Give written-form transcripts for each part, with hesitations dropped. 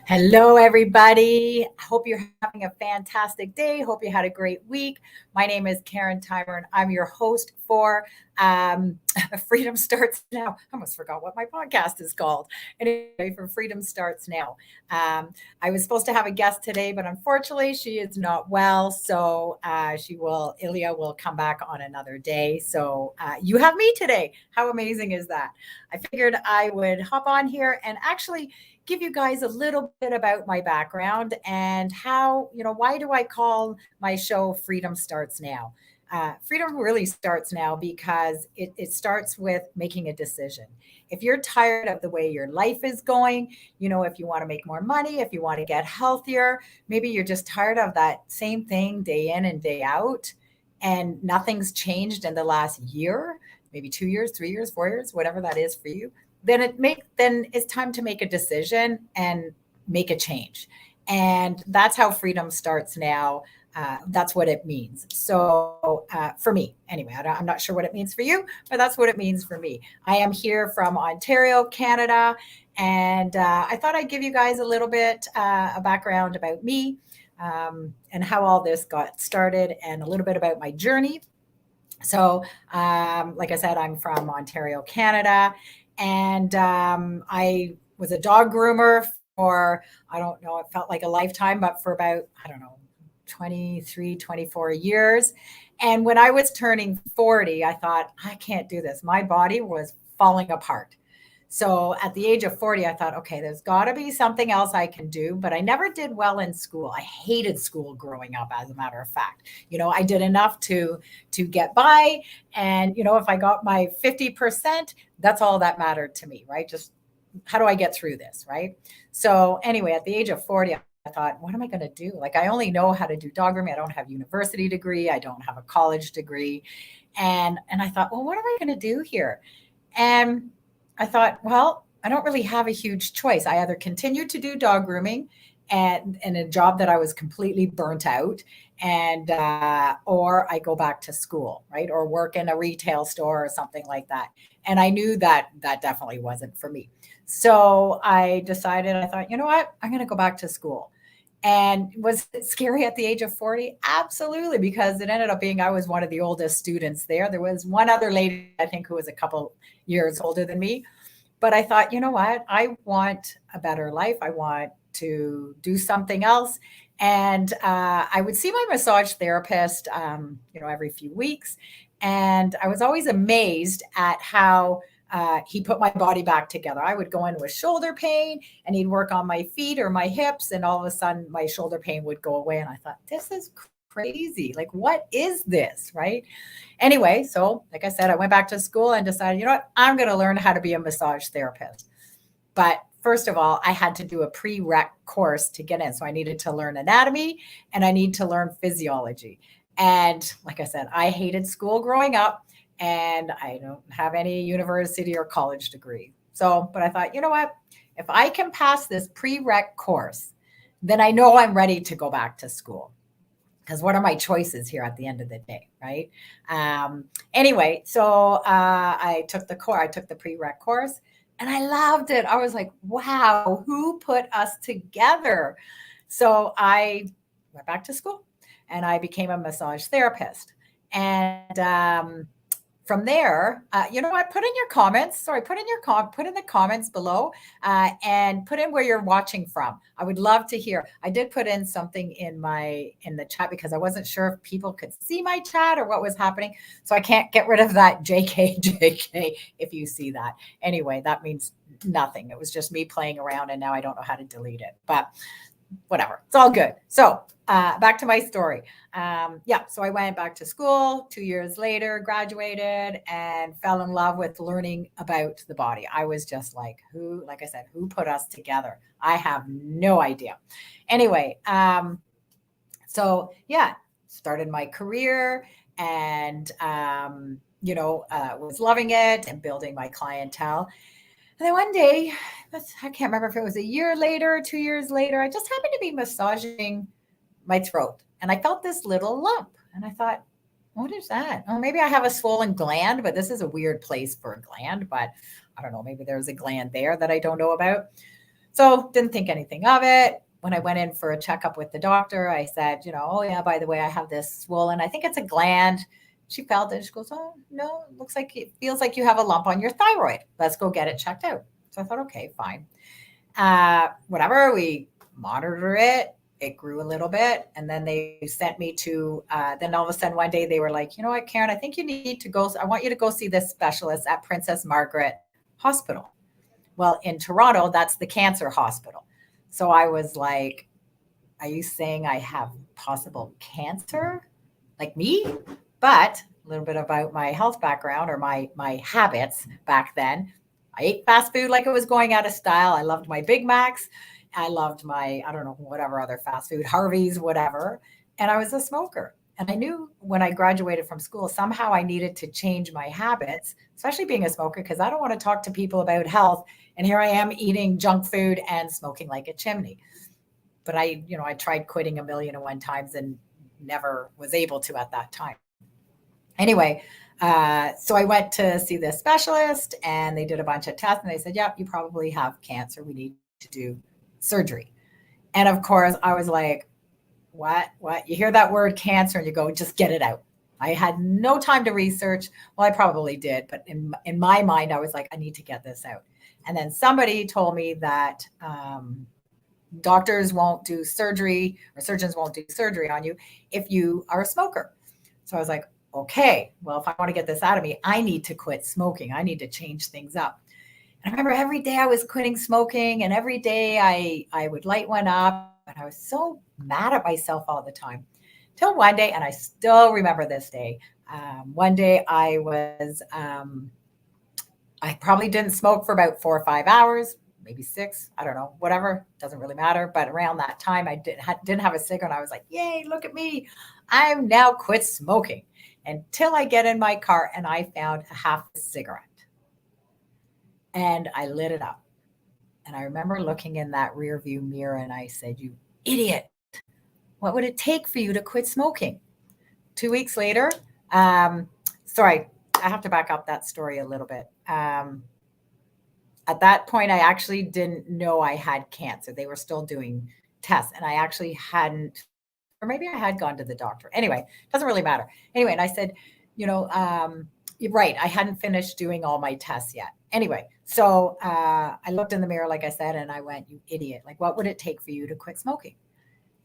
Hello, everybody. I hope you're having a fantastic day. Hope you had a great week. My name is Karen Theimer, and I'm your host for um, Freedom Starts Now. I almost forgot what my podcast is called. Anyway, for Freedom Starts Now. I was supposed to have a guest today, but unfortunately, she is not well. So Ilya will come back on another day. So you have me today. How amazing is that? I figured I would hop on here and actually give you guys a little bit about my background and how, why do I call my show Freedom Starts Now? Freedom really starts now because it starts with making a decision. If you're tired of the way your life is going, if you want to make more money, if you want to get healthier, maybe you're just tired of that same thing day in and day out, and nothing's changed in the last year, maybe 2 years, 3 years, 4 years, whatever that is for you, then it's time to make a decision and make a change. And that's how freedom starts now. That's what it means. So for me, anyway, I'm not sure what it means for you, but that's what it means for me. I am here from Ontario, Canada, and I thought I'd give you guys a little bit a background about me, and how all this got started, and a little bit about my journey. So, like I said, I'm from Ontario, Canada, and I was a dog groomer for, I don't know, it felt like a lifetime, but for about, I don't know, 23, 24 years. And when I was turning 40, I thought, I can't do this. My body was falling apart. So at the age of 40, I thought, okay, there's got to be something else I can do. But I never did well in school. I hated school growing up, as a matter of fact. I did enough to get by. And, if I got my 50%, that's all that mattered to me, right? Just how do I get through this, right? So anyway, at the age of 40, I thought, what am I going to do? Like, I only know how to do dog grooming. I don't have a university degree. I don't have a college degree. And I thought, well, what am I going to do here? And I thought, well, I don't really have a huge choice. I either continue to do dog grooming and in a job that I was completely burnt out, and or I go back to school, right, or work in a retail store or something like that. And I knew that that definitely wasn't for me. So I decided, I thought, you know what, I'm going to go back to school. And was it scary at the age of 40? Absolutely, because it ended up being I was one of the oldest students there. There was one other lady, I think, who was a couple years older than me. But I thought, you know what? I want a better life. I want to do something else. And I would see my massage therapist, every few weeks. And I was always amazed at how he put my body back together. I would go in with shoulder pain, and he'd work on my feet or my hips, and all of a sudden my shoulder pain would go away. And I thought, this is crazy. Like, what is this? Right. Anyway, so like I said, I went back to school and decided, you know what, I'm going to learn how to be a massage therapist. But first of all, I had to do a prereq course to get in. So I needed to learn anatomy and I need to learn physiology. And like I said, I hated school growing up, and I don't have any university or college degree. So, but I thought, you know what? If I can pass this prereq course, then I know I'm ready to go back to school, because what are my choices here at the end of the day, right? Anyway, so I took the course, I took the prereq course, and I loved it. I was like, wow, who put us together? So I went back to school and I became a massage therapist. And from there, you know what? Put in your comments. Sorry, put in the comments below, and put in where you're watching from. I would love to hear. I did put in something in the chat because I wasn't sure if people could see my chat or what was happening. So I can't get rid of that JK if you see that. Anyway, that means nothing. It was just me playing around, and now I don't know how to delete it. But whatever, it's all good. So back to my story. So I went back to school 2 years later, graduated, and fell in love with learning about the body. I was just like, like I said, who put us together? I have no idea. Anyway, started my career, and was loving it and building my clientele. And then one day, I can't remember if it was a year later, 2 years later, I just happened to be massaging my throat, and I felt this little lump. And I thought, what is that? Oh, maybe I have a swollen gland, but this is a weird place for a gland. But I don't know, maybe there's a gland there that I don't know about. So didn't think anything of it. When I went in for a checkup with the doctor, I said, oh yeah, by the way, I have this swollen, I think it's a gland. She felt it. She goes, oh no, it looks like, it feels like you have a lump on your thyroid. Let's go get it checked out. So I thought, okay, fine. Whatever, we monitor it. It grew a little bit. And then they sent me to, then all of a sudden one day they were like, you know what, Karen, I think you need to go, I want you to go see this specialist at Princess Margaret Hospital. Well, in Toronto, that's the cancer hospital. So I was like, are you saying I have possible cancer? Like me? But a little bit about my health background or my habits back then. I ate fast food like it was going out of style. I loved my Big Macs. I loved my, I don't know, whatever other fast food, Harvey's, whatever. And I was a smoker. And I knew when I graduated from school, somehow I needed to change my habits, especially being a smoker, because I don't want to talk to people about health. And here I am eating junk food and smoking like a chimney. But I tried quitting 1,000,001 times and never was able to at that time. Anyway, so I went to see this specialist and they did a bunch of tests and they said, yeah, you probably have cancer. We need to do surgery. And of course, I was like, what? You hear that word cancer and you go, just get it out. I had no time to research. Well, I probably did, but in my mind, I was like, I need to get this out. And then somebody told me that doctors won't do surgery or surgeons won't do surgery on you if you are a smoker. So I was like, okay, well, if I want to get this out of me, I need to quit smoking. I need to change things up. And I remember every day I was quitting smoking and every day I would light one up. And I was so mad at myself all the time. Till one day, and I still remember this day. One day I probably didn't smoke for about 4 or 5 hours, maybe 6. I don't know, whatever. Doesn't really matter. But around that time, I didn't have a cigarette. And I was like, yay, look at me. I'm now quit smoking. Until I get in my car and I found a half a cigarette. And I lit it up. And I remember looking in that rear view mirror and I said, you idiot, what would it take for you to quit smoking? 2 weeks later, sorry, I have to back up that story a little bit. At that point, I actually didn't know I had cancer. They were still doing tests and I actually hadn't, or maybe I had gone to the doctor. Anyway, doesn't really matter. Anyway, and I said, you're right, I hadn't finished doing all my tests yet. Anyway, so I looked in the mirror, like I said, and I went, you idiot, like what would it take for you to quit smoking?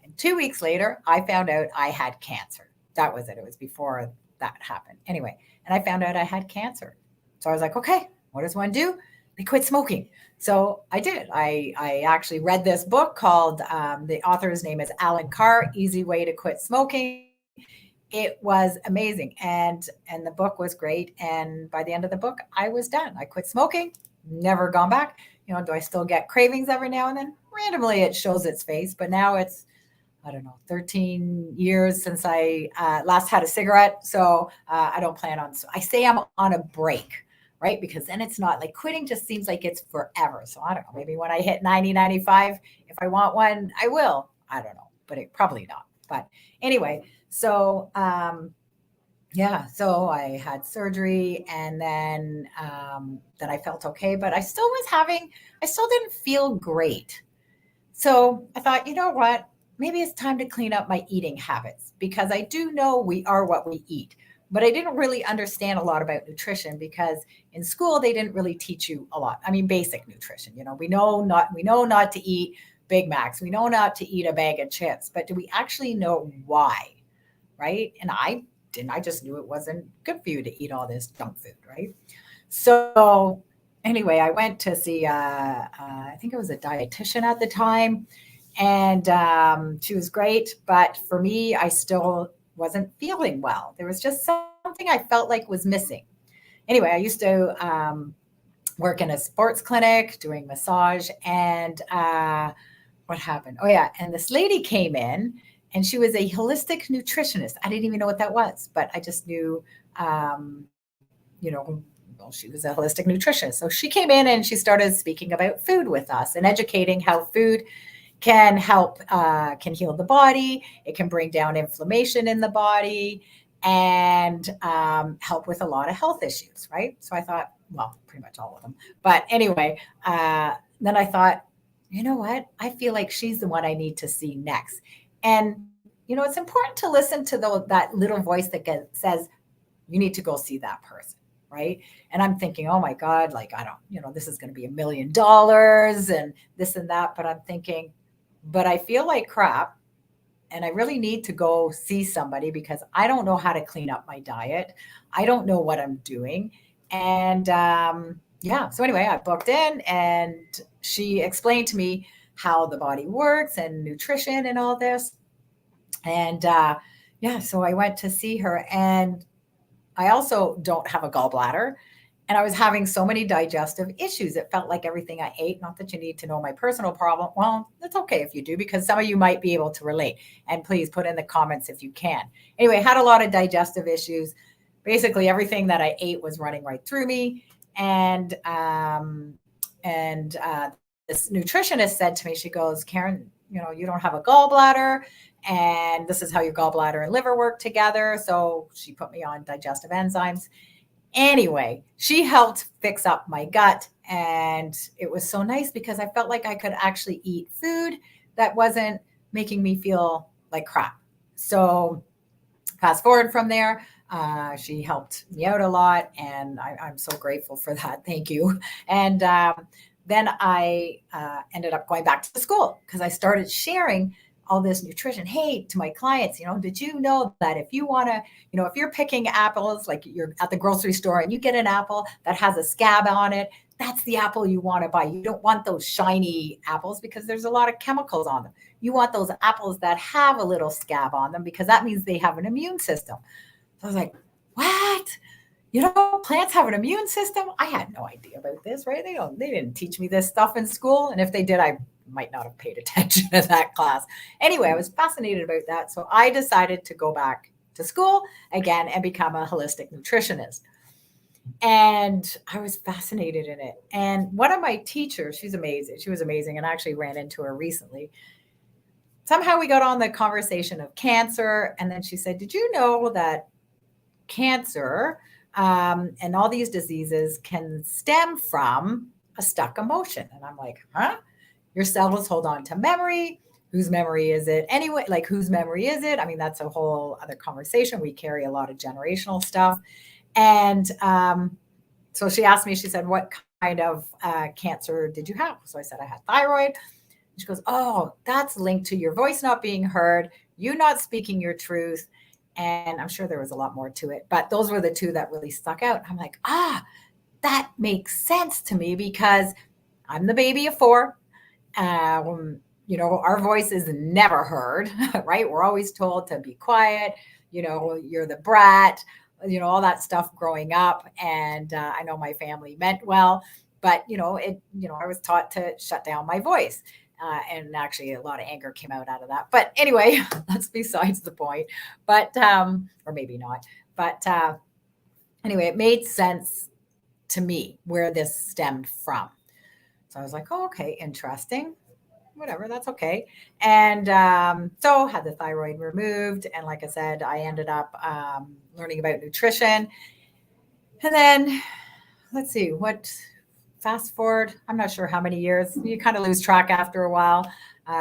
And 2 weeks later, I found out I had cancer. That was it. It was before that happened. Anyway, and I found out I had cancer. So I was like, okay, what does one do? They quit smoking. So I did. I actually read this book called, the author's name is Alan Carr, Easy Way to Quit Smoking. It was amazing. And the book was great. And by the end of the book, I was done. I quit smoking, never gone back. Do I still get cravings every now and then? Randomly, it shows its face. But now it's, I don't know, 13 years since I last had a cigarette. So I don't plan on, I say I'm on a break, right? Because then it's not like quitting just seems like it's forever. So I don't know, maybe when I hit 90, 95, if I want one, I will. I don't know, but it probably not. But anyway, so so I had surgery and then I felt okay, but I still didn't feel great. So I thought, you know what? Maybe it's time to clean up my eating habits because I do know we are what we eat. But I didn't really understand a lot about nutrition because in school they didn't really teach you a lot. I mean, basic nutrition. We know not to eat Big Macs. We know not to eat a bag of chips. But do we actually know why? Right? And I didn't. I just knew it wasn't good for you to eat all this junk food. Right? So anyway, I went to see, I think it was a dietitian at the time, and she was great. But for me, I still wasn't feeling well. There was just something I felt like was missing. Anyway, I used to work in a sports clinic doing massage, and what happened? Oh yeah, and this lady came in, and she was a holistic nutritionist. I didn't even know what that was, but I just knew, she was a holistic nutritionist. So she came in and she started speaking about food with us and educating how food can help, can heal the body. It can bring down inflammation in the body and help with a lot of health issues, right? So I thought, well, pretty much all of them. But anyway, then I thought, you know what? I feel like she's the one I need to see next. And, it's important to listen to that little voice that says, you need to go see that person. Right. And I'm thinking, oh my God, like, I don't, this is going to be $1 million and this and that. But I'm thinking, but I feel like crap. And I really need to go see somebody because I don't know how to clean up my diet. I don't know what I'm doing. And yeah, so anyway, I booked in and she explained to me how the body works and nutrition and all this. And yeah, so I went to see her. And I also don't have a gallbladder. And I was having so many digestive issues. It felt like everything I ate, not that you need to know my personal problem. Well, it's okay if you do, because some of you might be able to relate. And please put in the comments if you can. Anyway, had a lot of digestive issues. Basically, everything that I ate was running right through me. And this nutritionist said to me, she goes, Karen, you don't have a gallbladder, and this is how your gallbladder and liver work together. So she put me on digestive enzymes. Anyway, she helped fix up my gut. And it was so nice because I felt like I could actually eat food that wasn't making me feel like crap. So fast forward from there, she helped me out a lot. And I'm so grateful for that. Thank you. And then I ended up going back to school because I started sharing all this nutrition. Hey, to my clients, did you know that if you want to, if you're picking apples, like you're at the grocery store and you get an apple that has a scab on it, that's the apple you want to buy. You don't want those shiny apples because there's a lot of chemicals on them. You want those apples that have a little scab on them because that means they have an immune system. So I was like, what? Plants have an immune system. I had no idea about this, right? They didn't teach me this stuff in school. And if they did, I might not have paid attention to that class. Anyway, I was fascinated about that. So I decided to go back to school again and become a holistic nutritionist. And I was fascinated in it. And one of my teachers, she's amazing. She was amazing. And I actually ran into her recently. Somehow we got on the conversation of cancer. And then she said, did you know that cancer and all these diseases can stem from a stuck emotion? And I'm like, huh? Your cells hold on to memory. Whose memory is it anyway? Like, whose memory is it? I mean, that's a whole other conversation. We carry a lot of generational stuff. And so she asked me, she said, what kind of cancer did you have? So I said, I had thyroid. She goes, oh, that's linked to your voice not being heard, you not speaking your truth. And I'm sure there was a lot more to it, but those were the two that really stuck out. I'm like, that makes sense to me because I'm the baby of four. Our voice is never heard, right? We're always told to be quiet. You're the brat, all that stuff growing up. And I know my family meant well, but I was taught to shut down my voice. And actually a lot of anger came out of that. But anyway, that's besides the point. But, or maybe not. But anyway, it made sense to me where this stemmed from. So I was like, oh, okay, interesting. Whatever, that's okay. And so had the thyroid removed. And like I said, I ended up learning about nutrition. And then let's see, fast forward, I'm not sure how many years, you kind of lose track after a while.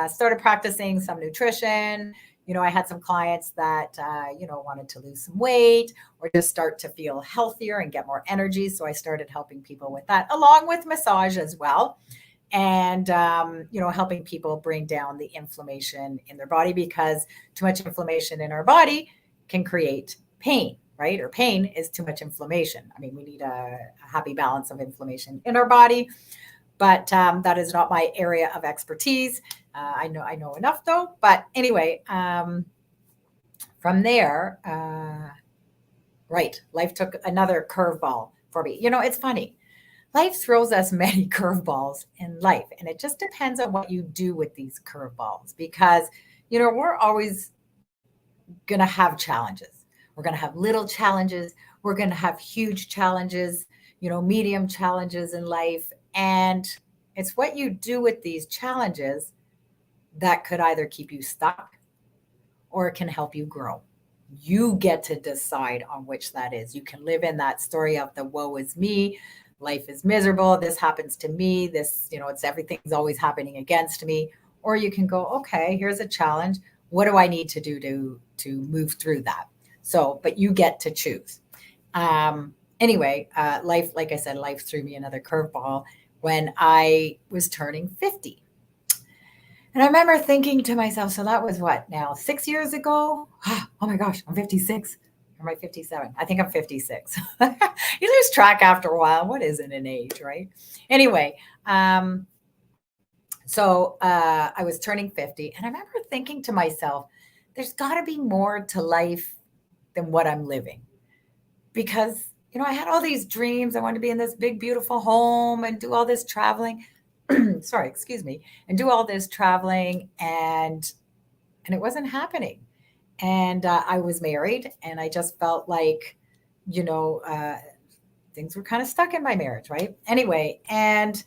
Started practicing some nutrition. I had some clients that, wanted to lose some weight or just start to feel healthier and get more energy. So I started helping people with that, along with massage as well. And, helping people bring down the inflammation in their body, because too much inflammation in our body can create pain. Right? Or pain is too much inflammation. I mean, we need a happy balance of inflammation in our body, but that is not my area of expertise. I know enough though. But anyway, from there, right, life took another curveball for me. It's funny. Life throws us many curveballs in life, and it just depends on what you do with these curveballs, because, we're always going to have challenges. We're going to have little challenges. We're going to have huge challenges, medium challenges in life. And it's what you do with these challenges that could either keep you stuck or it can help you grow. You get to decide on which that is. You can live in that story of the woe is me life is miserable. This happens to me. This, it's everything's always happening against me. Or you can go, okay, here's a challenge. What do I need to do to move through that? So, but you get to choose. Anyway, life, like I said, life threw me another curveball when I was turning 50. And I remember thinking to myself, so that was what now, 6 years ago? Oh my gosh, I'm 56. Or am I 57? I think I'm 56. You lose track after a while. What isn't an age, right? Anyway, so I was turning 50, and I remember thinking to myself, there's got to be more to life than what I'm living. Because, I had all these dreams. I wanted to be in this big, beautiful home and do all this traveling. Sorry, excuse me. And do all this traveling, and it wasn't happening. And I was married, and I just felt like, you know, uh, things were kind of stuck in my marriage, right? Anyway, and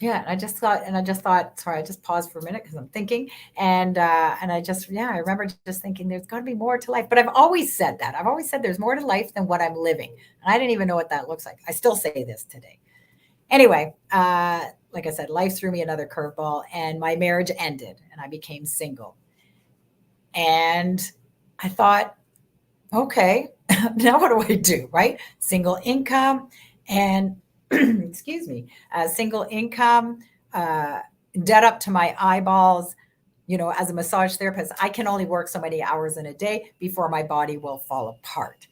yeah, and I just thought, sorry, I just paused for a minute because I'm thinking, and I remember just thinking there's got to be more to life. But I've always said that. I've always said there's more to life than what I'm living, and I didn't even know what that looks like. I still say this today. Anyway, like I said, life threw me another curveball, and my marriage ended, and I became single. And I thought, okay, now what do I do? Right? Single income and excuse me, single income, uh, debt up to my eyeballs. As a massage therapist, I can only work so many hours in a day before my body will fall apart.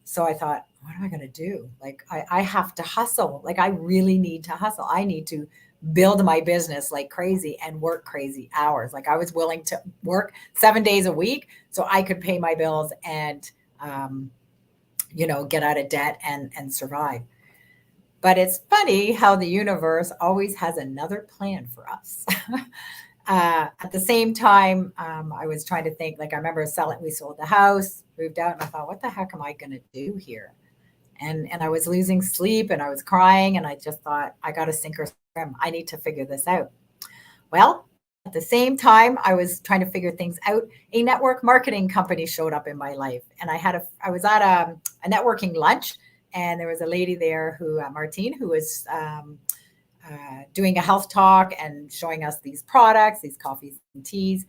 So I thought, what am I going to do? Like, I have to hustle. Like, I really need to hustle. I need to build my business like crazy and work crazy hours. Like, I was willing to work 7 days a week so I could pay my bills and, get out of debt and survive. But it's funny how the universe always has another plan for us. At the same time, I was trying to think, like, I remember we sold the house, moved out, and I thought, what the heck am I going to do here? And I was losing sleep, and I was crying, and I just thought, I got to sink or swim. I need to figure this out. Well, at the same time, I was trying to figure things out. A network marketing company showed up in my life, and I was at a networking lunch, and there was a lady there Martine, who was doing a health talk and showing us these products, these coffees and teas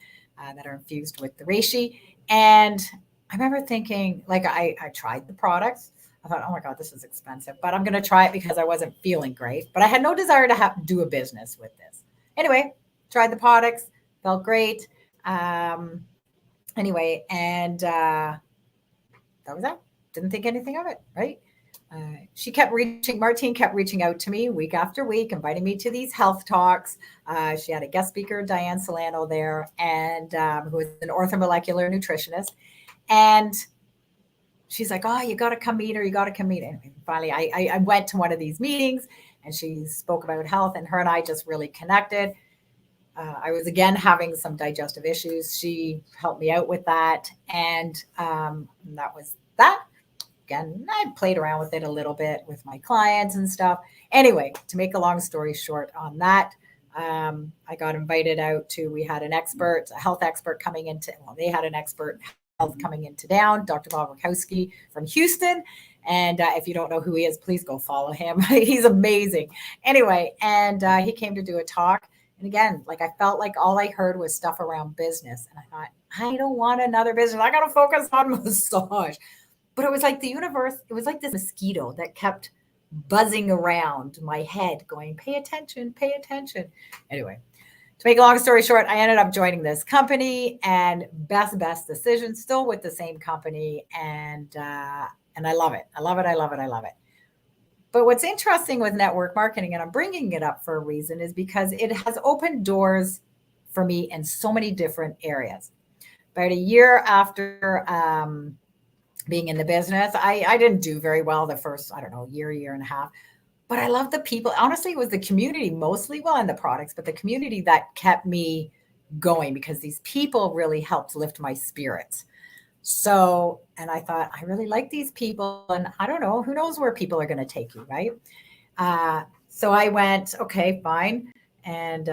that are infused with the reishi. And I remember thinking, like, I tried the products. I thought, oh my God, this is expensive, but I'm going to try it because I wasn't feeling great. But I had no desire to do a business with this. Anyway, tried the products, felt great. Anyway, and that was that. Didn't think anything of it, right? Martine kept reaching out to me week after week, inviting me to these health talks. She had a guest speaker, Diane Solano, there, and who is an orthomolecular nutritionist. And she's like, oh, you got to come meet her. You got to come meet her. And finally, I went to one of these meetings, and she spoke about health, and her and I just really connected. I was, again, having some digestive issues. She helped me out with that. And that was that. Again, I played around with it a little bit with my clients and stuff. Anyway, to make a long story short on that, I got invited out we had a health expert they had an expert health coming into town, Dr. Bob Rakowski from Houston. And if you don't know who he is, please go follow him. He's amazing. Anyway, and he came to do a talk. And again, like, I felt like all I heard was stuff around business. And I thought, I don't want another business. I got to focus on massage. But it was like the universe, it was like this mosquito that kept buzzing around my head going, pay attention, pay attention. Anyway, to make a long story short, I ended up joining this company, and best decision, still with the same company. And I love it. I love it. I love it. I love it. But what's interesting with network marketing, and I'm bringing it up for a reason, is because it has opened doors for me in so many different areas. About a year after, being in the business, I didn't do very well the first, I don't know, year and a half. But I love the people. Honestly, it was the community mostly, well, and the products, but the community that kept me going, because these people really helped lift my spirits. So, and I thought, I really like these people, and I don't know, who knows where people are going to take you, right? So I went, okay, fine. And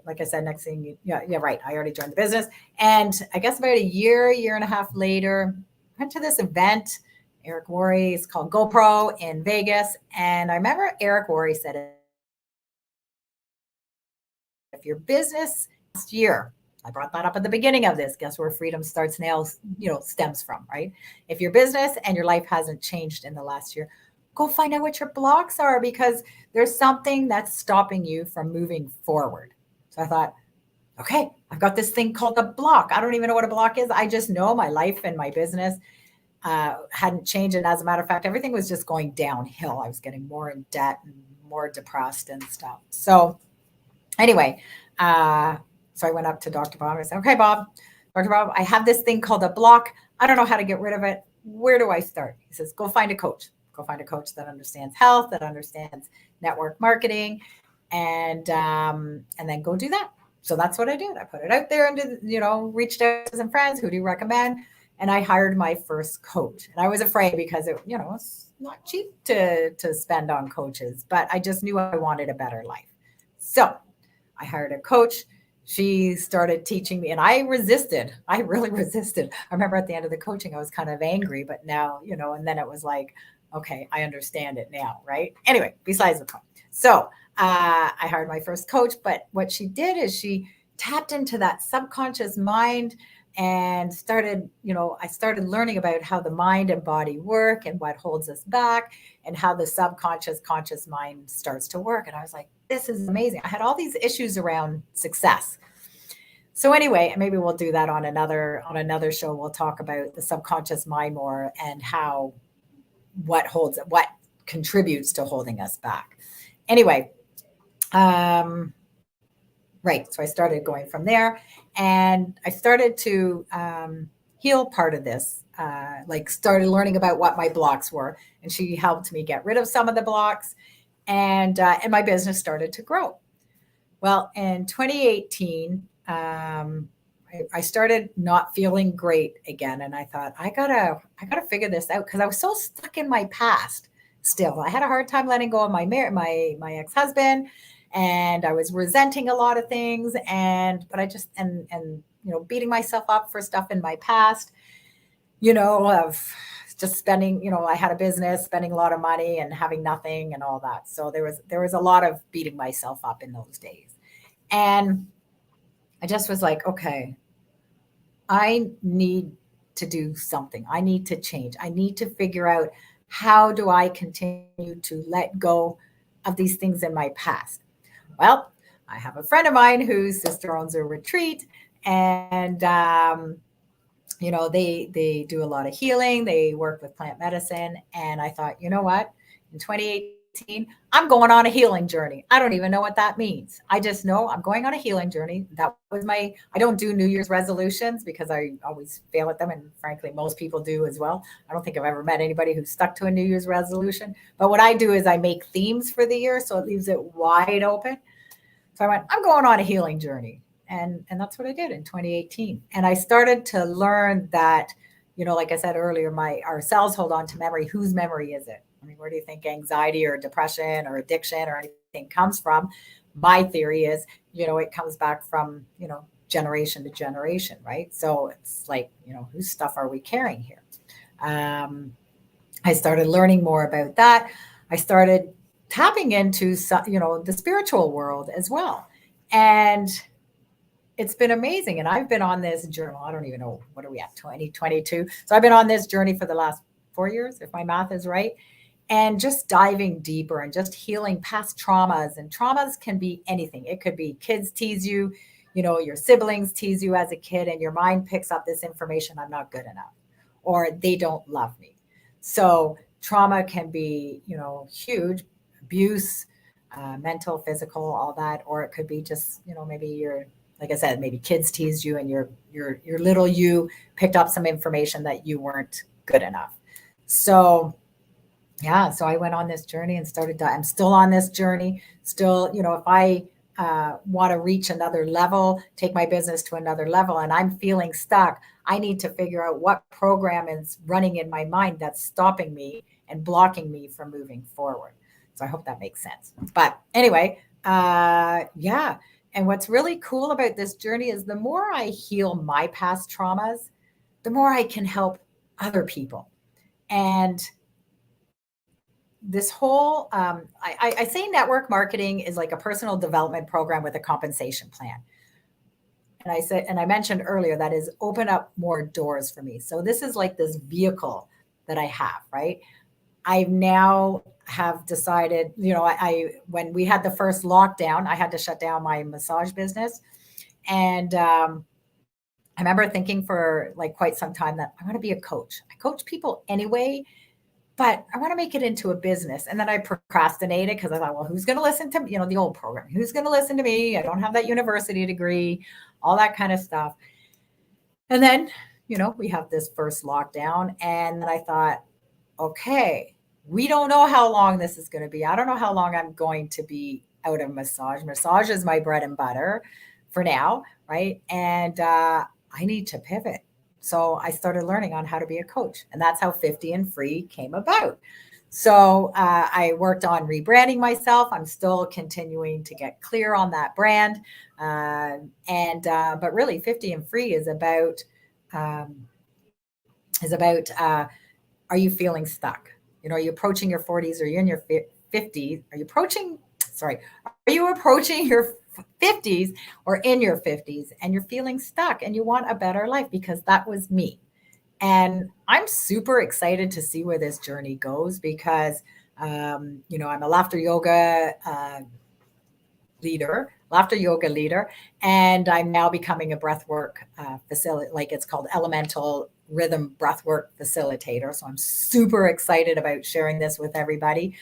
like I said, next thing, yeah, right. I already joined the business. And I guess about a year and a half later, went to this event, Eric Worre. It's called GoPro in Vegas. And I remember Eric Worre said, if your business last year, I brought that up at the beginning of this, guess where freedom starts now, stems from, right? If your business and your life hasn't changed in the last year, go find out what your blocks are, because there's something that's stopping you from moving forward. So I thought, okay, I've got this thing called a block. I don't even know what a block is. I just know my life and my business hadn't changed. And as a matter of fact, everything was just going downhill. I was getting more in debt and more depressed and stuff. So anyway, so I went up to Dr. Bob and I said, okay, Bob, Dr. Bob, I have this thing called a block. I don't know how to get rid of it. Where do I start? He says, go find a coach. Go find a coach that understands health, that understands network marketing, and then go do that. So that's what I did. I put it out there and reached out to some friends. Who do you recommend? And I hired my first coach. And I was afraid because it's not cheap to spend on coaches, but I just knew I wanted a better life. So I hired a coach. She started teaching me and I resisted. I really resisted. I remember at the end of the coaching, I was kind of angry, but now, and then it was like, okay, I understand it now, right? Anyway, besides the point. So I hired my first coach, but what she did is she tapped into that subconscious mind and I started learning about how the mind and body work and what holds us back and how the subconscious conscious mind starts to work. And I was like, this is amazing. I had all these issues around success. So anyway, maybe we'll do that on another show. We'll talk about the subconscious mind more and what contributes to holding us back. Anyway, right. So I started going from there and I started to heal part of this, started learning about what my blocks were. And she helped me get rid of some of the blocks and my business started to grow. Well, in 2018, I started not feeling great again. And I thought, I gotta figure this out because I was so stuck in my past still. I had a hard time letting go of my ex-husband and I was resenting a lot of things but I just, beating myself up for stuff in my past, of just spending, I had a business, spending a lot of money and having nothing and all that. So there was a lot of beating myself up in those days. And I just was like, okay, I need to do something. I need to change. I need to figure out how do I continue to let go of these things in my past. Well, I have a friend of mine whose sister owns a retreat and, they do a lot of healing. They work with plant medicine. And I thought, you know what? In 2018, I'm going on a healing journey. I don't even know what that means. I just know I'm going on a healing journey. That was I don't do New Year's resolutions because I always fail at them. And frankly, most people do as well. I don't think I've ever met anybody who's stuck to a New Year's resolution. But what I do is I make themes for the year. So it leaves it wide open. So I went, I'm going on a healing journey. And that's what I did in 2018. And I started to learn that, like I said earlier, our cells hold on to memory. Whose memory is it? I mean, where do you think anxiety or depression or addiction or anything comes from? My theory is, it comes back from, generation to generation, right? So it's like, whose stuff are we carrying here? I started learning more about that. I started tapping into, the spiritual world as well. And it's been amazing. And I've been on this journey. I don't even know, what are we at, 2022? So I've been on this journey for the last 4 years, if my math is right. And just diving deeper and just healing past traumas. And traumas can be anything. It could be kids tease you, your siblings tease you as a kid and your mind picks up this information, I'm not good enough, or they don't love me. So trauma can be, huge, abuse, mental, physical, all that, or it could be just, maybe like I said, maybe kids teased you and your little you picked up some information that you weren't good enough. So yeah, so I went on this journey and I'm still on this journey. Still, if I want to reach another level, take my business to another level, and I'm feeling stuck, I need to figure out what program is running in my mind that's stopping me and blocking me from moving forward. So I hope that makes sense. But anyway, yeah. And what's really cool about this journey is the more I heal my past traumas, the more I can help other people. And this whole, I say network marketing is like a personal development program with a compensation plan. And I said, and I mentioned earlier, that is open up more doors for me. So this is like this vehicle that I have, right? I now have decided, when we had the first lockdown, I had to shut down my massage business. And I remember thinking for like quite some time that I want to be a coach. I coach people anyway, but I want to make it into a business. And then I procrastinated because I thought, well, who's going to listen to me? The old program, who's going to listen to me? I don't have that university degree, all that kind of stuff. And then, we have this first lockdown. And then I thought, okay, we don't know how long this is going to be. I don't know how long I'm going to be out of massage. Massage is my bread and butter for now, right? And I need to pivot. So I started learning on how to be a coach. And that's how 50 and Free came about. So I worked on rebranding myself. I'm still continuing to get clear on that brand. But really 50 and Free is about, are you feeling stuck? Are you approaching your 40s? Or you're in your 50s? Are you approaching your 50s or in your 50s and you're feeling stuck and you want a better life? Because that was me. And I'm super excited to see where this journey goes because, I'm a laughter yoga leader, and I'm now becoming a breathwork facility, like it's called Elemental Rhythm Breathwork Facilitator. So I'm super excited about sharing this with everybody.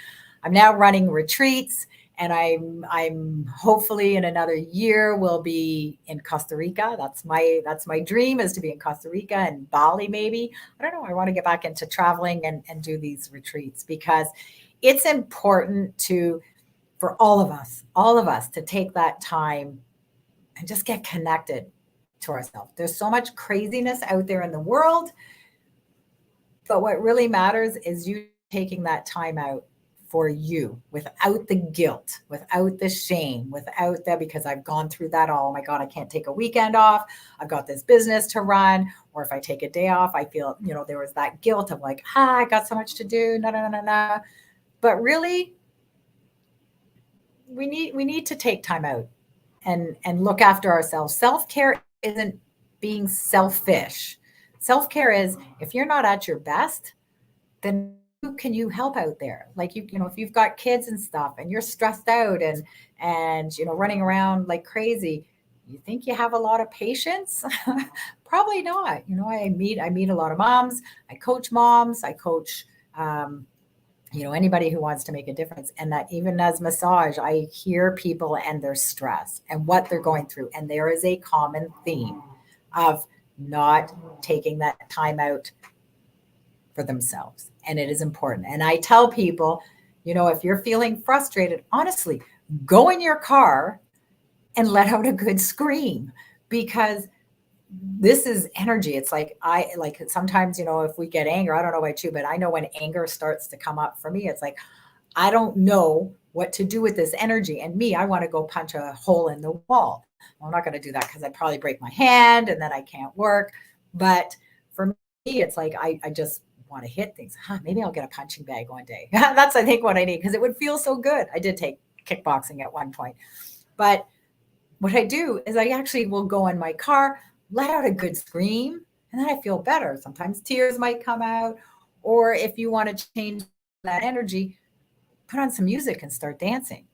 I'm now running retreats, and I'm hopefully in another year will be in Costa Rica. That's my dream, is to be in Costa Rica and Bali maybe. I don't know. I want to get back into traveling and do these retreats because it's important for all of us to take that time and just get connected to ourselves. There's so much craziness out there in the world, but what really matters is you taking that time out for you without the guilt, without the shame, without that, because I've gone through that all. Oh my God, I can't take a weekend off. I've got this business to run. Or if I take a day off, I feel, there was that guilt of like, I got so much to do. No. But really, we need to take time out and look after ourselves. Self-care isn't being selfish. Self-care is, if you're not at your best, then who can you help out there? Like if you've got kids and stuff and you're stressed out and running around like crazy, you think you have a lot of patience? Probably not. I meet a lot of moms. I coach moms. I coach anybody who wants to make a difference. And that even as massage, I hear people and their stress and what they're going through. And there is a common theme of not taking that time out for themselves. And it is important. And I tell people, if you're feeling frustrated, honestly, go in your car and let out a good scream, because this is energy. It's like sometimes, if we get anger, I don't know about you, but I know when anger starts to come up for me, it's like, I don't know what to do with this energy. And I want to go punch a hole in the wall. I'm not going to do that because I'd probably break my hand and then I can't work. But for me, it's like, I just want to hit things. Maybe I'll get a punching bag one day. That's, I think, what I need, because it would feel so good. I did take kickboxing at one point. But what I do is I actually will go in my car, let out a good scream, and then I feel better. Sometimes tears might come out. Or if you want to change that energy, put on some music and start dancing.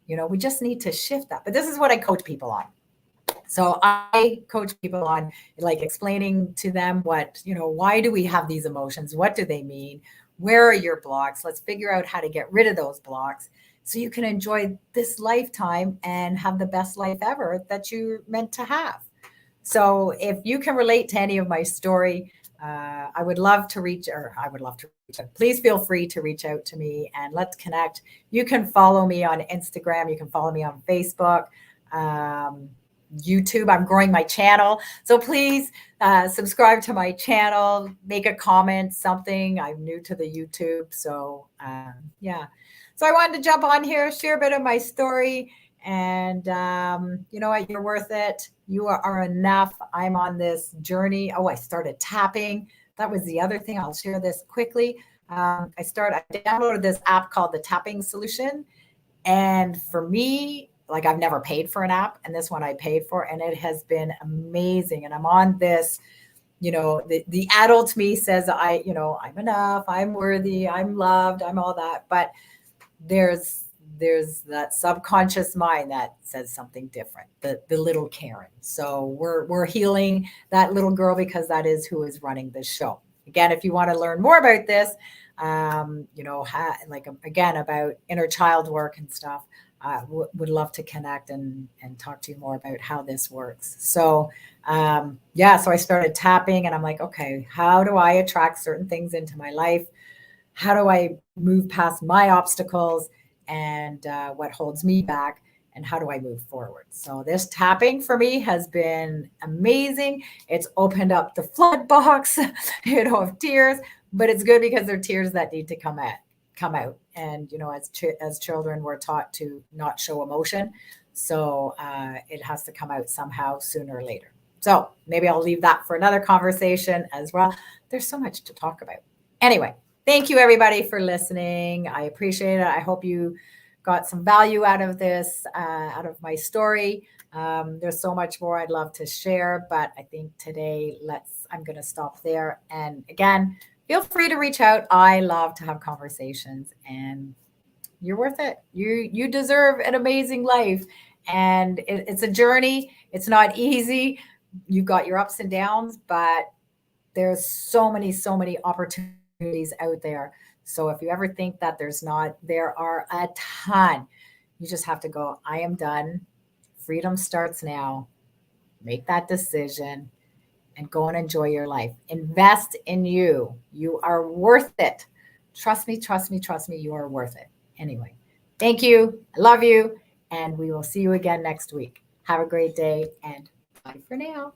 We just need to shift that. But this is what I coach people on. So I coach people on like explaining to them why do we have these emotions? What do they mean? Where are your blocks? Let's figure out how to get rid of those blocks so you can enjoy this lifetime and have the best life ever that you're meant to have. So if you can relate to any of my story, I would love to reach out. Please feel free to reach out to me and let's connect. You can follow me on Instagram. You can follow me on Facebook, YouTube. I'm growing my channel. So please subscribe to my channel, make a comment, something. I'm new to the YouTube. So yeah. So I wanted to jump on here, share a bit of my story. And you know what? You're worth it. You are enough. I'm on this journey. Oh, I started tapping. that was the other thing. I'll share this quickly. I downloaded this app called the Tapping Solution. And for me, like, I've never paid for an app, and this one I paid for, and it has been amazing. And I'm on this, the adult me says I'm enough, I'm worthy, I'm loved, I'm all that. But there's that subconscious mind that says something different, the little Karen. So we're healing that little girl, because that is who is running this show. Again, if you want to learn more about this, again, about inner child work and stuff, would love to connect and talk to you more about how this works. So, so I started tapping, and I'm like, okay, how do I attract certain things into my life? How do I move past my obstacles and what holds me back? And how do I move forward? So this tapping for me has been amazing. It's opened up the flood box, of tears, but it's good because they're tears that need to come out. And, as children, we're taught to not show emotion. So it has to come out somehow, sooner or later. So maybe I'll leave that for another conversation as well. There's so much to talk about. Anyway, thank you, everybody, for listening. I appreciate it. I hope you got some value out of this, out of my story. There's so much more I'd love to share, but I think today I'm going to stop there. And again, feel free to reach out. I love to have conversations, and you're worth it. You deserve an amazing life, and it's a journey. It's not easy. You've got your ups and downs, but there's so many opportunities out there. So if you ever think that there's not, there are a ton. You just have to go, I am done. Freedom starts now. Make that decision and go and enjoy your life. Invest in you. You are worth it. Trust me, you are worth it. Anyway, thank you. I love you. And we will see you again next week. Have a great day, and bye for now.